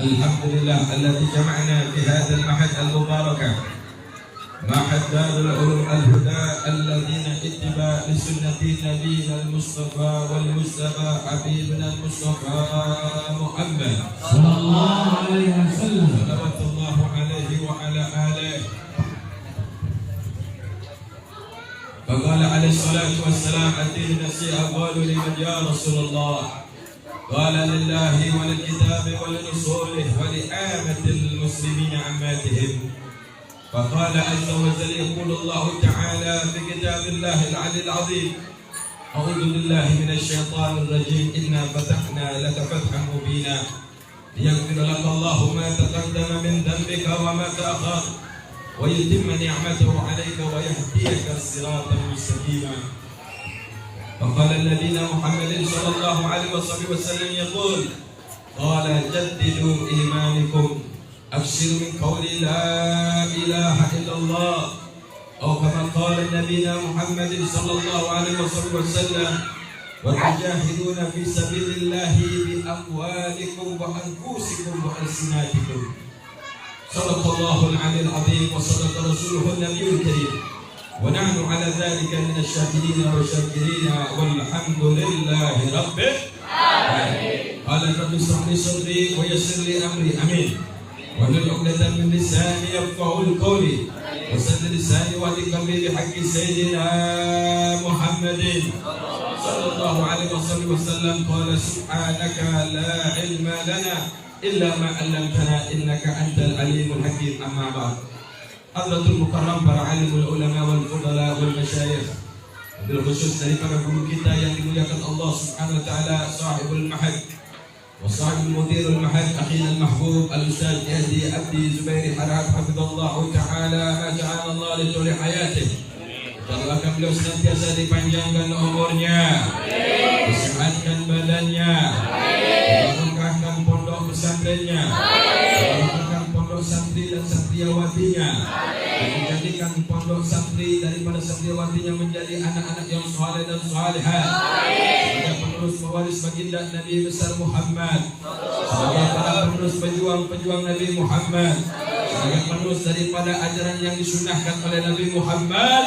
الحمد لله الذي جمعنا في هذا المعهد المبارك، معهد دار العلوم الهدى الذين اتباع لسنة نبينا المصطفى والمجتبى حبيبنا المصطفى محمد صلى الله عليه وسلم. صلوات الله عليه وعلى آله. فقال عليه الصلاة والسلام: الدين نصيحة. قالوا: لمن يا رسول الله؟ قال: لله وللكتاب ولرسوله ولعامة المسلمين عاماتهم. فقال عز وجل: يقول الله تعالى في كتاب الله العلي العظيم: أعوذ بالله من الشيطان الرجيم، إنا فتحنا لك فتحا مبينا ليغفر لك الله ما تقدم من ذنبك وما تأخر ويتم نعمته عليك ويهديك صراطا مستقيما. فقال نبينا محمد صلى الله عليه وسلم يقول: قال: جددوا إيمانكم، أبشروا من قول لا إله إلا الله، أو كما قال نبينا محمد صلى الله عليه وسلم: وتجاهدون في سبيل الله بأموالكم وأنفسكم وألسنتكم. صدق الله العلي العظيم وصدق رسوله النبي الكريم، ونحن على ذلك من الشاهدين والشاكرين، والحمد لله رب العالمين. قال: رب اشرح لي صدري ويسر لي أمري، آمين. واحلل عقدة من لساني يفقهوا قولي، وسدد لساني واهد قلبي بحق سيدنا محمد صلى الله عليه وسلم. قال: سبحانك لا علم لنا إلا ما علمتنا إنك أنت العليم الحكيم. أما بعد. Hadratul Mukarram, para alim ulama wal fudala wal masyayikh, bil khusus dari para guru kita yang dimuliakan Allah Subhanahu wa taala, sahibul mahad wa sahibul mudirul mahad, akhina al mahbub al ustaz Yahdi Abdi Zubairi Harab, hafizallahu taala ma ja'ala Allah li tuli hayatih. Doakan beliau senantiasa dipanjangkan umurnya, disehatkan badannya, diberkahkan pondok pesantrennya, diberkahkan pondok santri dan santriawatinya, dan menjadikan pondok santri daripada santriawatinya menjadi anak-anak yang saleh dan salihah, sebagai penerus pewaris baginda Nabi besar Muhammad, sebagai para penerus pejuang-pejuang Nabi Muhammad, sebagai penerus daripada ajaran yang disunahkan oleh Nabi Muhammad,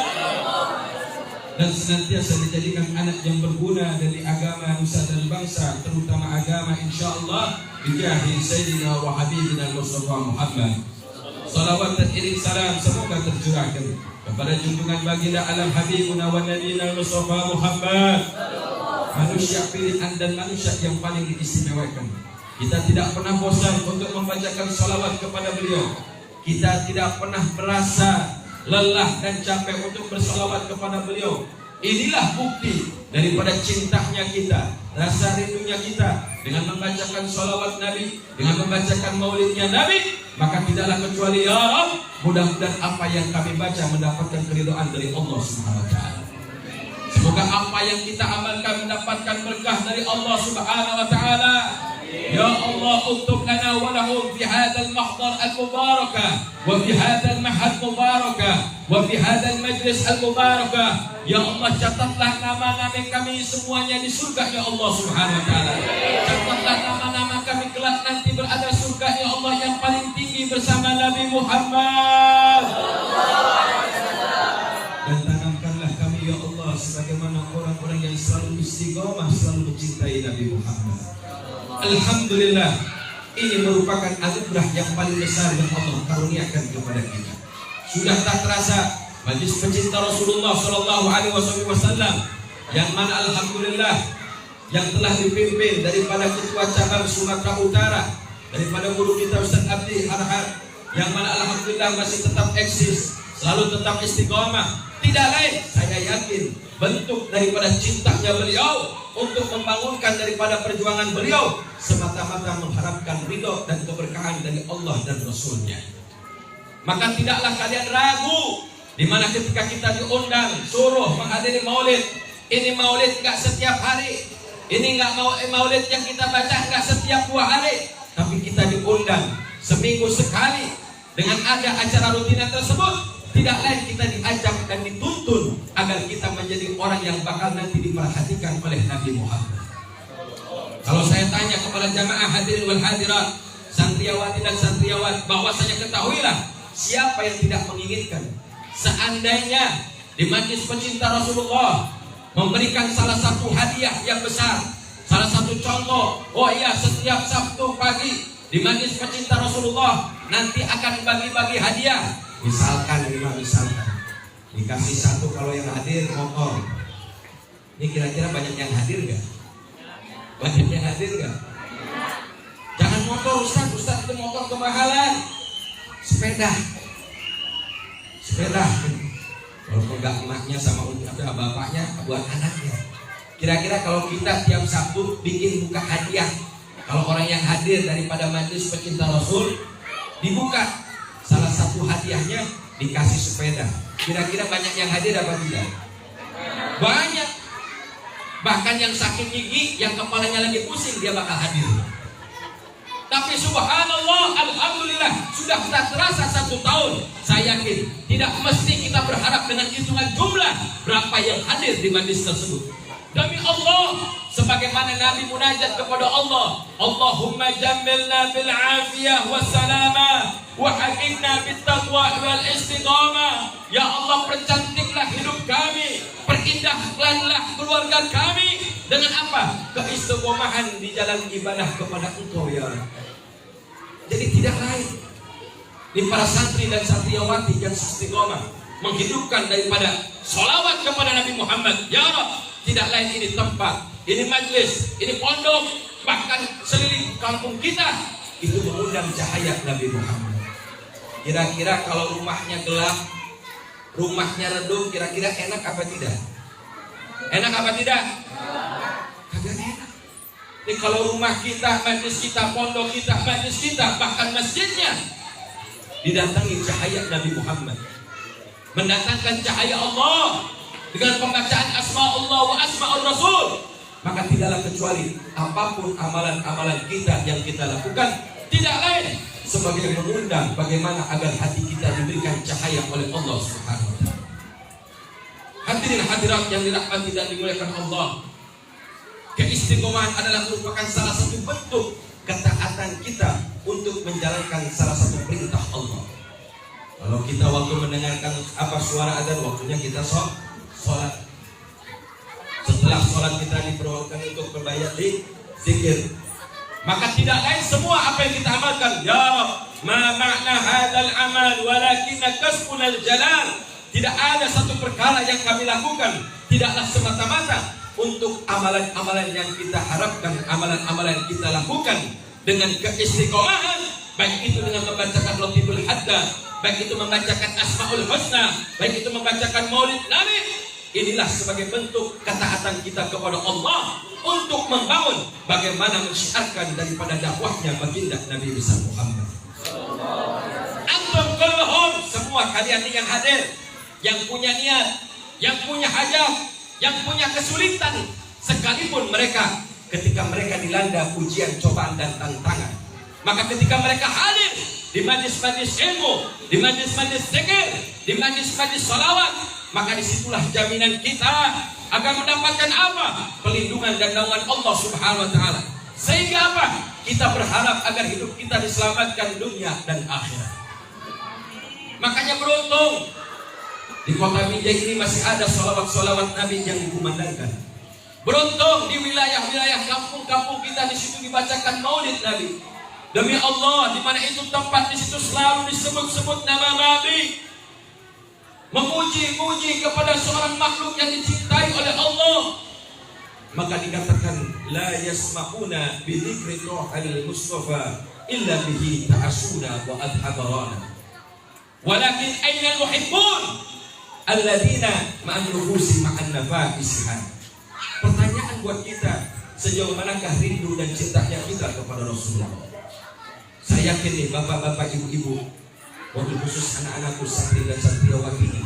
dan senantiasa dijadikan anak yang berguna dari agama nusa dan bangsa, terutama agama insyaallah bijahi Sayyidina wa Habibina Mustafa Muhammad. Salawat dan iring salam semoga tercurahkan kepada junjungan baginda alam Habibuna wa Nabiyina Mustafa Muhammad, manusia pilihan dan manusia yang paling diistimewakan. Kita tidak pernah bosan untuk membacakan salawat kepada beliau. Kita tidak pernah merasa lelah dan capek untuk bersalawat kepada beliau. Inilah bukti daripada cintanya kita, rasa rindunya kita dengan membacakan salawat Nabi, dengan membacakan maulidnya Nabi. Maka tidaklah kecuali ya Rabb, mudah-mudahan apa yang kami baca mendapatkan keridhaan dari Allah Subhanahu wa taala. Semoga apa yang kita amalkan mendapatkan berkah dari Allah Subhanahu wa taala. Ya Allah, uktub lana wa lahum fi hadzal mahdar al-mubarakah wa fi hadzal mahad mubarakah wa fi hadzal majlis al-mubarakah. Ya Allah, catatlah nama-nama kami semuanya di surga ya Allah Subhanahu wa taala. Catatlah nama-nama kami kelak nanti berada surga ya Allah yang paling tinggi bersama Nabi Muhammad. Dan tanamkanlah kami ya Allah sebagaimana orang-orang yang selalu istiqomah, selalu mencintai Nabi Muhammad. Alhamdulillah, ini merupakan anugerah yang paling besar yang Allah karuniakan kepada kita. Sudah tak terasa majlis pecinta Rasulullah Sallallahu Alaihi Wasallam, yang mana alhamdulillah yang telah dipimpin daripada ketua cabang Sumatera Utara, daripada guru kita Ustaz Abdi Harhab, yang mana alhamdulillah masih tetap eksis, selalu tetap istiqomah. Tidak lain, saya yakin bentuk daripada cintanya beliau untuk membangunkan daripada perjuangan beliau semata-mata mengharapkan ridho dan keberkahan dari Allah dan Rasulnya. Maka tidaklah kalian ragu, di mana ketika kita diundang suruh menghadiri maulid. Ini maulid enggak setiap hari, ini enggak maulid yang kita baca enggak setiap 2 hari, tapi kita diundang seminggu sekali dengan ada acara rutinan tersebut. Tidak lain kita diajak dan dituntun agar kita menjadi orang yang bakal nanti diperhatikan oleh Nabi Muhammad. Kalau saya tanya kepada jamaah hadirin wal hadirat, santriawati dan santriawat, bahwasanya ketahuilah siapa yang tidak menginginkan seandainya di majlis pecinta Rasulullah memberikan salah satu hadiah yang besar, salah satu contoh. Oh iya, setiap Sabtu pagi di majlis pecinta Rasulullah nanti akan bagi-bagi hadiah. Misalkan dikasih satu kalau yang hadir motor. Ini kira-kira banyak yang hadir gak? Banyak yang hadir gak? Jangan motor Ustaz itu motor kemahalan. Sepeda. Walaupun gak emaknya sama bapaknya, buat anaknya. Kira-kira kalau kita tiap Sabtu bikin buka hadiah, kalau orang yang hadir daripada majlis pecinta Rasul dibuka salah satu hadiahnya dikasih sepeda. Kira-kira banyak yang hadir apa tidak? Banyak. Bahkan yang sakit gigi, yang kepalanya lagi pusing, dia bakal hadir. Tapi subhanallah, alhamdulillah, sudah tak terasa 1 tahun. Saya yakin tidak mesti kita berharap dengan hitungan jumlah berapa yang hadir di majlis tersebut. Demi Allah, sebagaimana Nabi munajat kepada Allah, Allahumma jammilna bil afiyah was salama wa hakimna bit taqwa wal istiqamah. Ya Allah, percantiklah hidup kami, perindahkanlah keluarga kami dengan apa? Keistiqomahan di jalan ibadah kepada Engkau ya Rabb. Jadi tidak lain di para santri dan santriawati yang istiqomah menghidupkan daripada sholawat kepada Nabi Muhammad. Ya Rabb, tidak lain ini tempat, ini majlis, ini pondok, bahkan seliling kampung kita itu mengundang cahaya Nabi Muhammad. Kira-kira kalau rumahnya gelap, rumahnya redup, kira-kira enak apa tidak? Enak apa tidak? Kagak enak. Ini kalau rumah kita, majlis kita, pondok kita, majlis kita, bahkan masjidnya didatangi cahaya Nabi Muhammad, mendatangkan cahaya Allah dengan pembacaan asma'ullah wa asma'ul rasul, maka tidaklah kecuali apapun amalan-amalan kita yang kita lakukan tidak lain sebagai mengundang bagaimana agar hati kita diberikan cahaya oleh Allah Subhanahu wa taala. Hadirin hadirat yang dirahmati dan dimuliakan Allah, keistiqomahan adalah merupakan salah satu bentuk ketaatan kita untuk menjalankan salah satu perintah Allah. Kalau kita waktu mendengarkan suara adzan, waktunya kita sholat. Setelah sholat kita diperbolehkan untuk berbayat di zikir. Maka tidak lain semua apa yang kita amalkan. Ya Rabb, ma ma'na hadzal amal walakinna kasbuna al-jalal. Tidak ada satu perkara yang kami lakukan, tidaklah semata-mata untuk amalan-amalan yang kita harapkan, amalan-amalan yang kita lakukan dengan keistiqomahan, baik itu dengan membacakan Latiful Hadda, baik itu membacakan Asmaul Husna, baik itu membacakan Maulid Nabi. Inilah sebagai bentuk ketaatan kita kepada Allah untuk membangun bagaimana mensyiarkan daripada dakwahnya baginda Nabi besar Muhammad. Antum kulluhum, semua kalian yang hadir, yang punya niat, yang punya hajat, yang punya kesulitan, sekalipun mereka ketika mereka dilanda ujian, cobaan dan tantangan, maka ketika mereka hadir di majlis-majlis ilmu, di majlis-majlis zikir, di majlis-majlis salawat, maka disitulah jaminan kita akan mendapatkan apa? Pelindungan dan naungan Allah Subhanahu wa taala. Sehingga apa? Kita berharap agar hidup kita diselamatkan dunia dan akhirat. Makanya beruntung di kota Binjai ini masih ada salawat-salawat Nabi yang dikumandangkan. Beruntung di wilayah-wilayah kampung-kampung kita di situ dibacakan Maulid Nabi. Demi Allah, di mana itu tempat di situ selalu disebut-sebut nama Nabi, memuji-muji kepada seorang makhluk yang dicintai oleh Allah. Maka dikatakan la yasma'una bi dzikri tuhal mustafa illa bihi ta'asuna wa adhabarana. Walakin aina muhibbun alladzina ma'an nufusi ma'an nafa'isihan. Pertanyaan buat kita, sejauh manakah rindu dan cintanya kita kepada Rasulullah? Saya yakin nih bapak-bapak, ibu-ibu, wabil khusus anak-anakku santri dan santriwati ini,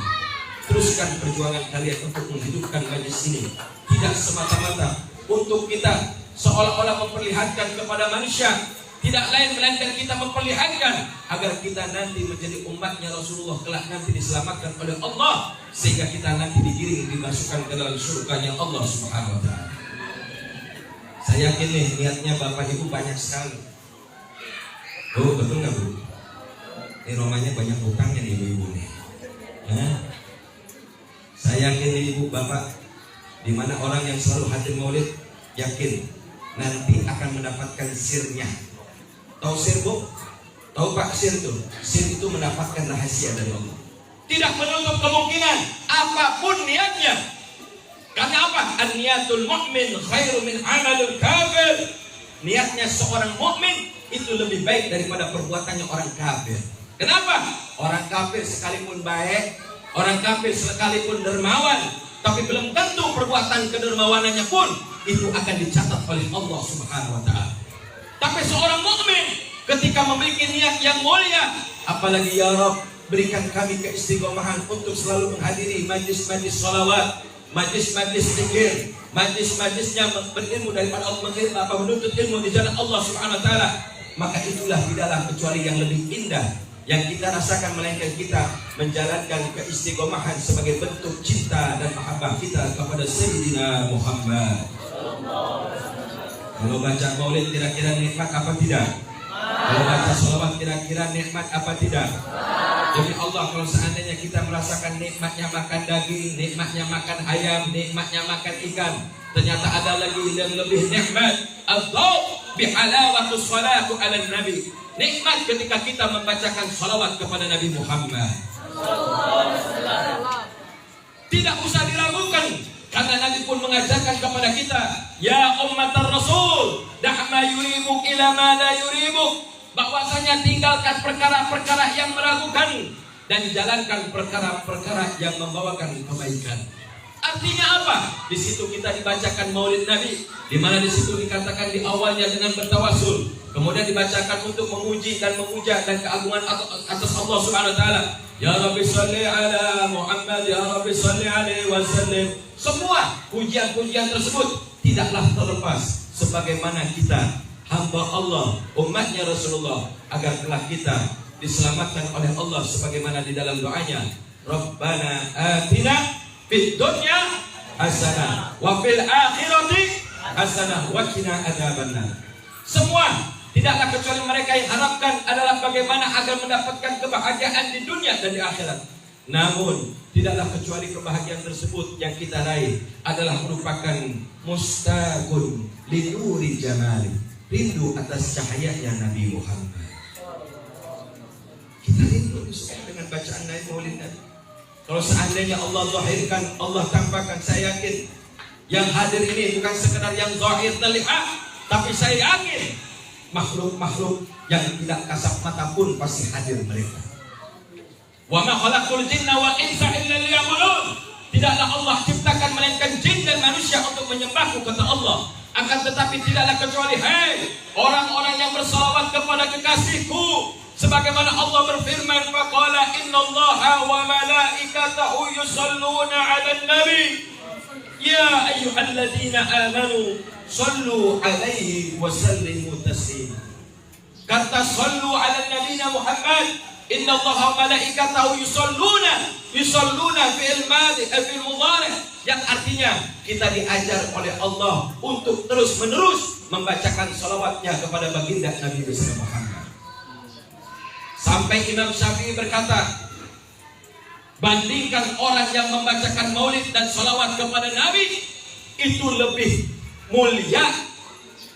teruskan perjuangan kalian untuk menghidupkan majlis ini. Tidak semata-mata untuk kita seolah-olah memperlihatkan kepada manusia, tidak lain melainkan kita memperlihatkan agar kita nanti menjadi umatnya Rasulullah, kelak nanti diselamatkan oleh Allah, sehingga kita nanti digiring dimasukkan ke dalam surganya Allah Subhanahu wa taala. Saya yakin nih niatnya bapak ibu banyak sekali. Bu, betul nggak Bu? Ini rumahnya banyak hutangnya nih ibu-ibu nih. Saya yakin ibu bapak, di mana orang yang selalu hadir maulid, yakin nanti akan mendapatkan sirnya. Tahu sir Bu? Tahu Pak sir itu? Sir itu mendapatkan rahasia dari Allah. Tidak menutup kemungkinan apapun niatnya. Karena apa? An-niyatul mu'min khairu min amalul kafir. Niatnya seorang mukmin itu lebih baik daripada perbuatannya orang kafir. Kenapa? Orang kafir sekalipun baik, orang kafir sekalipun dermawan, tapi belum tentu perbuatan kedermawanannya pun itu akan dicatat oleh Allah Subhanahu wa taala. Tapi seorang mukmin ketika memiliki niat yang mulia, apalagi ya Rabb, berikan kami keistiqomahan untuk selalu menghadiri majlis-majlis sholawat, majlis-majlis zikir, majlis-majlisnya berilmu daripada Allah, menuntut ilmu di jalan Allah Subhanahu wa taala. Maka itulah tidaklah kecuali yang lebih indah yang kita rasakan, melainkan kita menjalankan keistiqomahan sebagai bentuk cinta dan mahabbah kita kepada Sayyidina Muhammad. Kalau baca maulid kira-kira nikmat apa tidak? Kalau baca sholawat kira-kira nikmat apa tidak? Demi Allah, kalau seandainya kita merasakan nikmatnya makan daging, nikmatnya makan ayam, nikmatnya makan ikan, ternyata ada lagi yang lebih nikmat. Adzauq bihalawatus salatu ala nabi. Nikmat ketika kita membacakan salawat kepada Nabi Muhammad. Tidak usah diragukan, karena Nabi pun mengajarkan kepada kita, ya ummatar rasul, dahma yuribuk ila ma la yuribuk, bahwasanya tinggalkan perkara-perkara yang meragukan dan jalankan perkara-perkara yang membawakan kebaikan. Artinya apa? Di situ kita dibacakan maulid Nabi, di mana di situ dikatakan di awalnya dengan bertawasul, kemudian dibacakan untuk memuji dan memuja dan keagungan atas Allah Subhanahu wa taala. Ya Rabbi shalli ala Muhammad, ya Rabbi shalli alaihi wasallam. Semua pujian-pujian tersebut tidaklah terlepas sebagaimana kita hamba Allah, umatnya Rasulullah, agar telah kita diselamatkan oleh Allah sebagaimana di dalam doanya, Rabbana atina fid dunya hasanah wa fil akhirati hasanah wa qina adzabannar. Semua tidaklah kecuali mereka yang harapkan adalah bagaimana agar mendapatkan kebahagiaan di dunia dan di akhirat. Namun tidaklah kecuali kebahagiaan tersebut yang kita raih adalah merupakan mustaqun linuri jamali, rindu atas cahayanya Nabi Muhammad. Kita rindu dengan bacaan Nabi Maulid Nabi. Kalau seandainya Allah zahirkan, Allah tampakkan, saya yakin yang hadir ini bukan sekedar yang zahir terlihat, tapi saya yakin makhluk-makhluk yang tidak kasat mata pun pasti hadir mereka. Wa ma khalaqul jinna wal insa illa liya'budun. Tidaklah Allah ciptakan melainkan jin dan manusia untuk menyembahku, kata Allah. Akan tetapi tidaklah kecuali orang-orang yang bersalawat kepada kekasihku. Sebagaimana Allah berfirman, faqala innallaha wa malaikatahu yusalluna 'alan nabi ya ayyuhalladzina amanu sallu 'alaihi wa sallimu taslima. Kata sallu 'alan nabiyina Muhammad, innallaha wa malaikatahu yusalluna fi'il madhi fil mudhari', yang artinya kita diajar oleh Allah untuk terus-menerus membacakan salawatnya kepada baginda Nabi besar Muhammad. Sampai Imam Syafi'i berkata, bandingkan orang yang membacakan maulid dan salawat kepada Nabi, itu lebih mulia,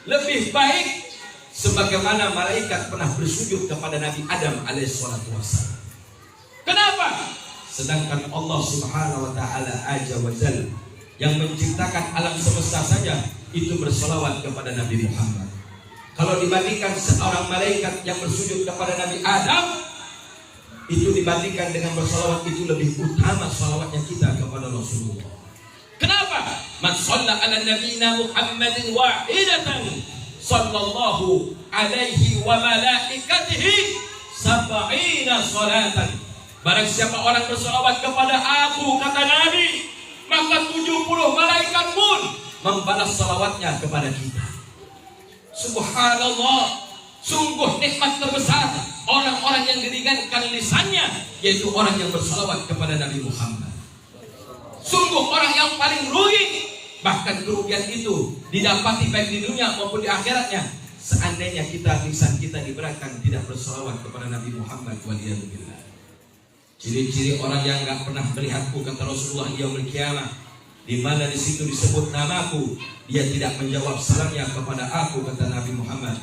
lebih baik, sebagaimana malaikat pernah bersujud kepada Nabi Adam alaihissalatu wassalam. Kenapa? Sedangkan Allah Subhanahu wa ta'ala azza wa jalla yang menciptakan alam semesta saja itu bersalawat kepada Nabi Muhammad. Kalau dibandingkan seorang malaikat yang bersujud kepada Nabi Adam, itu dibandingkan dengan bersalawat, itu lebih utama salawatnya kita kepada Rasulullah. Kenapa? Man shalla ala nabiyina Muhammadin wahidatan sallallahu alaihi wa malaikatihi sab'ina salatan. Barang siapa orang bersalawat kepada aku, kata Nabi, maka 70 malaikat pun membalas salawatnya kepada kita. Subhanallah, sungguh nikmat terbesar orang-orang yang diringankan lisannya, yaitu orang yang bersalawat kepada Nabi Muhammad. Sungguh orang yang paling rugi, bahkan kerugian itu didapati baik di dunia maupun di akhiratnya, seandainya lisan kita diberatkan tidak berselawat kepada Nabi Muhammad waliyadzubillah. Ciri-ciri orang yang enggak pernah melihatku, kata Rasulullah yaumul qiyamah, di mana di situ disebut namaku, dia tidak menjawab salamnya kepada aku, kata Nabi Muhammad.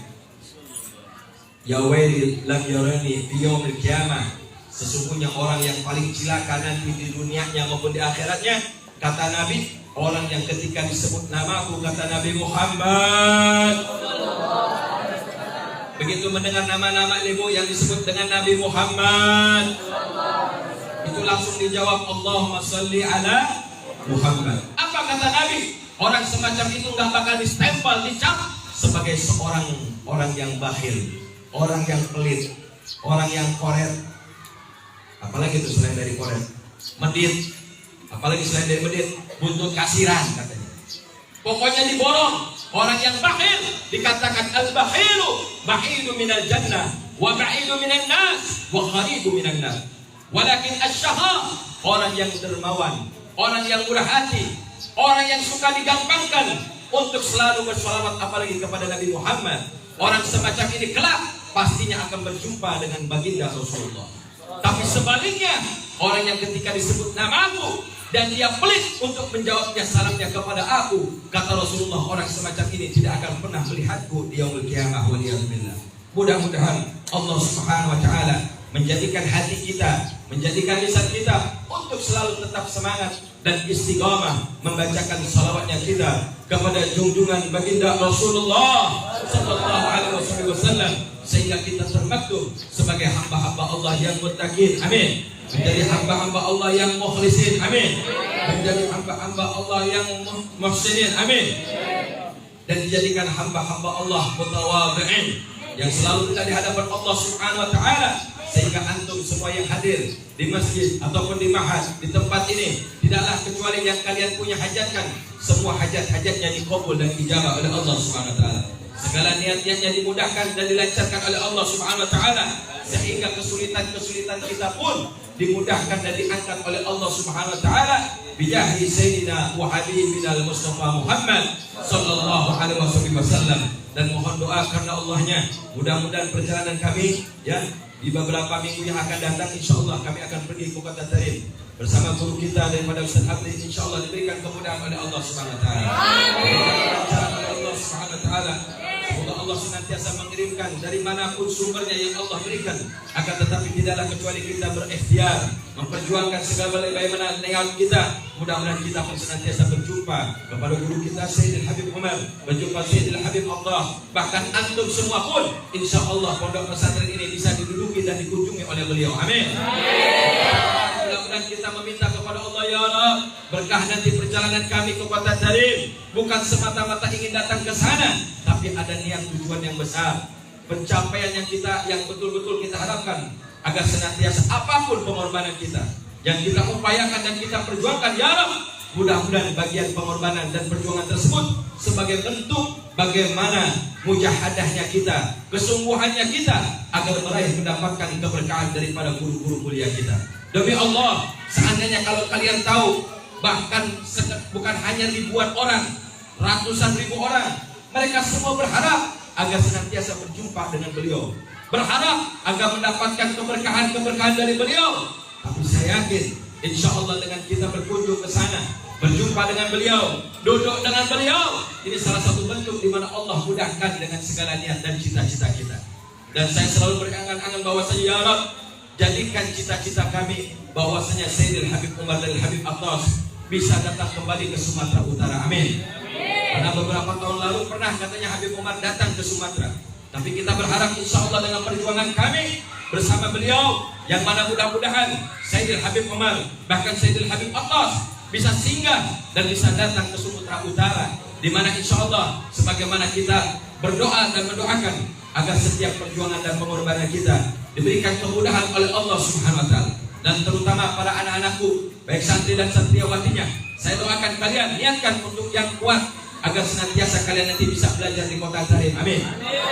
Ya wailil lam yarani fi yaumil qiyamah, sesungguhnya orang yang paling cilaka nanti di dunianya maupun di akhiratnya, kata Nabi, orang yang ketika disebut namaku, kata Nabi Muhammad, begitu mendengar nama-nama ibu yang disebut dengan Nabi Muhammad, itu langsung dijawab Allahumma sholli ala Muhammad. Apa kata Nabi? Orang semacam itu nggak bakal distempel, dicap sebagai seorang orang yang bakhil, orang yang pelit, orang yang koret. Apalagi itu selain dari koret, medit. Apalagi selain dari medit, buntut kasiran katanya. Pokoknya diborong. Orang yang bakhil dikatakan al-bakhilu ba'idu minal jannah wa ba'idu minan nas wa qaribu minan nar. Walakin asy-syahah, orang yang dermawan, orang yang murah hati, orang yang suka digampangkan untuk selalu berselawat apalagi kepada Nabi Muhammad. Orang semacam ini kelak pastinya akan berjumpa dengan baginda Rasulullah. Tapi sebaliknya, orang yang ketika disebut namaku dan dia pelit untuk menjawabnya salamnya kepada aku, kata Rasulullah, orang semacam ini tidak akan pernah melihatku di yaumul qiyamah waliyadzubillah. Mudah-mudahan Allah Subhanahu wa taala menjadikan hati kita, menjadikan lisan kita untuk selalu tetap semangat dan istiqamah membacakan salawatnya kita kepada junjungan baginda Rasulullah sallallahu alaihi wasallam, sehingga kita termaktub sebagai hamba-hamba Allah yang muttaqin, amin. Menjadi hamba-hamba Allah yang mukhlisin, amin. Menjadi hamba-hamba Allah yang muhsinin, amin. Dan dijadikan hamba-hamba Allah mutawadhi'in, yang selalu kita di hadapan Allah Subhanahu wa taala, sehingga antum semua yang hadir di masjid ataupun di ma'had di tempat ini tidaklah kecuali yang kalian punya hajatkan, semua hajat-hajatnya dikabul dan dijawab oleh Allah Subhanahu wa taala. Segala niat-niatnya dimudahkan dan dilancarkan oleh Allah Subhanahu wa taala, sehingga kesulitan-kesulitan kita pun dimudahkan dan diangkat oleh Allah Subhanahu wa taala bijahi sayyidina wa habibina al-Mustafa Muhammad sallallahu alaihi wasallam. Dan mohon doa karena Allahnya, mudah-mudahan perjalanan kami ya di beberapa minggu yang akan datang, insyaallah kami akan pergi ke Kota Tarim bersama guru kita daripada Ustaz Abdi, insyaallah diberikan kemudahan oleh Allah Subhanahu wa taala. Allah Subhanahu wa taala, semoga Allah senantiasa mengirimkan dari manapun sumbernya yang Allah berikan, akan tetapi tidaklah kecuali kita berikhtiar memperjuangkan segala bagaimana niat kita. Mudah-mudahan kita pun senantiasa berjumpa kepada guru kita Sayyidil Habib Umar, berjumpa Sayyidil Habib Allah, bahkan antum semua pun insyaallah pondok pesantren ini bisa diduduki dan dikunjungi oleh beliau, amin. Mudah-mudahan kita meminta kepada Allah, ya Allah, berkah nanti perjalanan kami ke Kota Tarim, bukan semata-mata ingin datang ke sana, tapi ada niat tujuan yang besar, pencapaian yang betul-betul kita harapkan, agar senantiasa apapun pengorbanan kita yang kita upayakan dan kita perjuangkan, ya Allah, mudah-mudahan bagian pengorbanan dan perjuangan tersebut sebagai bentuk bagaimana mujahadahnya kita, kesungguhannya kita agar meraih mendapatkan keberkahan daripada guru-guru mulia kita. Demi Allah, seandainya kalau kalian tahu, bahkan bukan hanya ribuan orang, ratusan ribu orang, mereka semua berharap agar senantiasa berjumpa dengan beliau, berharap agar mendapatkan keberkahan-keberkahan dari beliau. Tapi saya yakin, insya Allah dengan kita berkunjung ke sana, berjumpa dengan beliau, duduk dengan beliau, ini salah satu bentuk di mana Allah mudahkan dengan segala niat dan cita-cita kita. Dan saya selalu berangan-angan bahwasanya, ya Rabb, jadikan cita-cita kami bahwasanya Sayyidil Habib Umar dan Habib Abbas bisa datang kembali ke Sumatera Utara, amin. Karena beberapa tahun lalu pernah katanya Habib Umar datang ke Sumatera, tapi kita berharap insya Allah dengan perjuangan kami bersama beliau, yang mana mudah-mudahan Sayyidil Habib Umar bahkan Sayyidil Habib Abbas bisa singgah dan bisa datang ke Sumatera Utara, di mana insya Allah sebagaimana kita berdoa dan mendoakan agar setiap perjuangan dan pengorbanan kita diberikan kemudahan oleh Allah Subhanahu wa taala. Dan terutama para anak-anakku, baik santri dan santriwatinya, saya doakan kalian niatkan untuk yang kuat agar senantiasa kalian nanti bisa belajar di Kota Tarim, amin.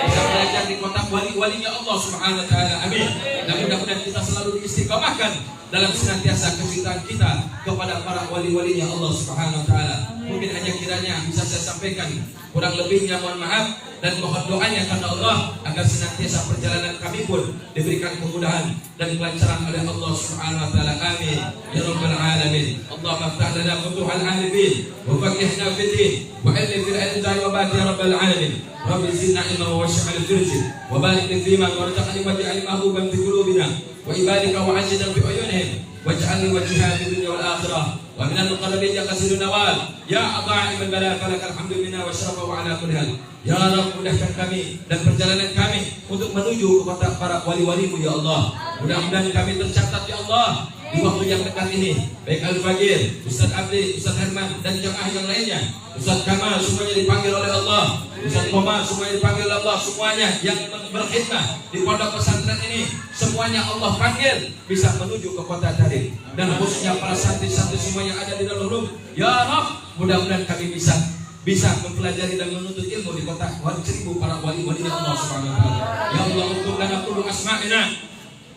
Bisa belajar di kota wali-walinya Allah Subhanahu wa taala, amin. Dan mudah-mudahan kita selalu diistiqomahkan dalam senantiasa kecintaan kita kepada para wali-walinya Allah Subhanahu wa taala. Mungkin hanya kiranya bisa saya sampaikan, kurang lebihnya mohon maaf dan mohon doanya karena Allah agar senantiasa perjalanan kami pun diberikan kemudahan dan kelancaran oleh Allah Subhanahu wa taala. Amin ya rabbal alamin. Allahumma iftah lana futuhal arifin wa faqihna fid din wa ilmi fil ilmi wa ba'd ya rabbal alamin. Rabbi zidna ilma wa wash'al firji wa barik li fima warzuqni waj'al mahbuban fi qulubina wa ibadika wa ajidan fi uyunihim waj'alni wajhaha fid dunya wal akhirah wa min al-muqarrabin ya qasidun nawal ya adha'im al-bala falakal hamdu minna wa syarafa wa ala kulli hal. Ya Rabb, mudahkan kami dan perjalanan kami untuk menuju ke kota para wali-walimu ya Allah. Mudah-mudahan kami tercatat ya Allah di waktu yang dekat ini. Baik Al-Fagir, Ustaz Abdi, Ustaz Herman dan jemaah yang lainnya, Ustaz Kamal semuanya dipanggil oleh Allah, Ustaz Komar semuanya dipanggil oleh Allah, semuanya yang berkhidmah di pondok pesantren ini semuanya Allah panggil bisa menuju ke kota tadi, dan khususnya para santri-santri semua yang ada di dalam room. Ya Rabb, mudah-mudahan kami bisa mempelajari dan menuntut ilmu di kota seribu para wali-wali Allah Subhanahu wa taala. Ya Allah, uktub lana kullu asma'ina.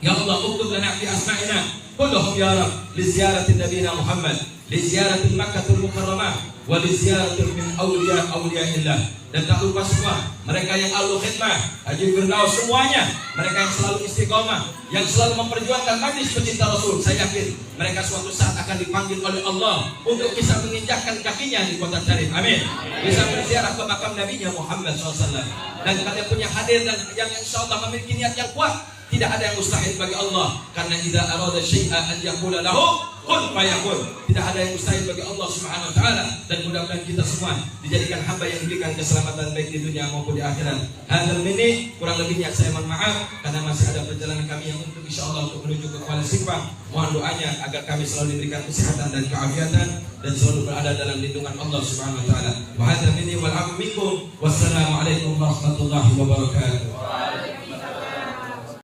Ya Allah, uktub lana fi asma'ina kulluhum ya Rabb li ziyarati nabiyina Muhammad, li ziyarati Makkahul Mukarramah wa li ziyarati min awliyaillah. Dan tak lupa semua mereka yang ahlu khidmah, Haji Firdaus semuanya, mereka yang selalu istiqomah, yang selalu memperjuangkan majlis pecinta Rasul. Saya yakin mereka suatu saat akan dipanggil oleh Allah untuk bisa menginjakkan kakinya di kota Syarif. Amin. Bisa berziarah ke makam Nabinya Muhammad SAW. Dan kalian punya hadir dan yang insya Allah memiliki niat yang kuat. Tidak ada yang mustahil bagi Allah, karena idza arada syai'an an yaqula lahu kun fayakun. Tidak ada yang mustahil bagi Allah Subhanahu wa taala, dan mudah-mudahan kita semua dijadikan hamba yang diberikan keselamatan baik di dunia maupun di akhirat. Hadzal minni, kurang lebihnya saya mohon maaf karena masih ada perjalanan kami yang untuk insyaallah untuk menuju ke Kuala Simpang. Mohon doanya agar kami selalu diberikan kesehatan dan keafiatan dan selalu berada dalam lindungan Allah Subhanahu wa taala. Wa hadzal minni wal 'afwu minkum. Wassalamu alaikum warahmatullahi wabarakatuh.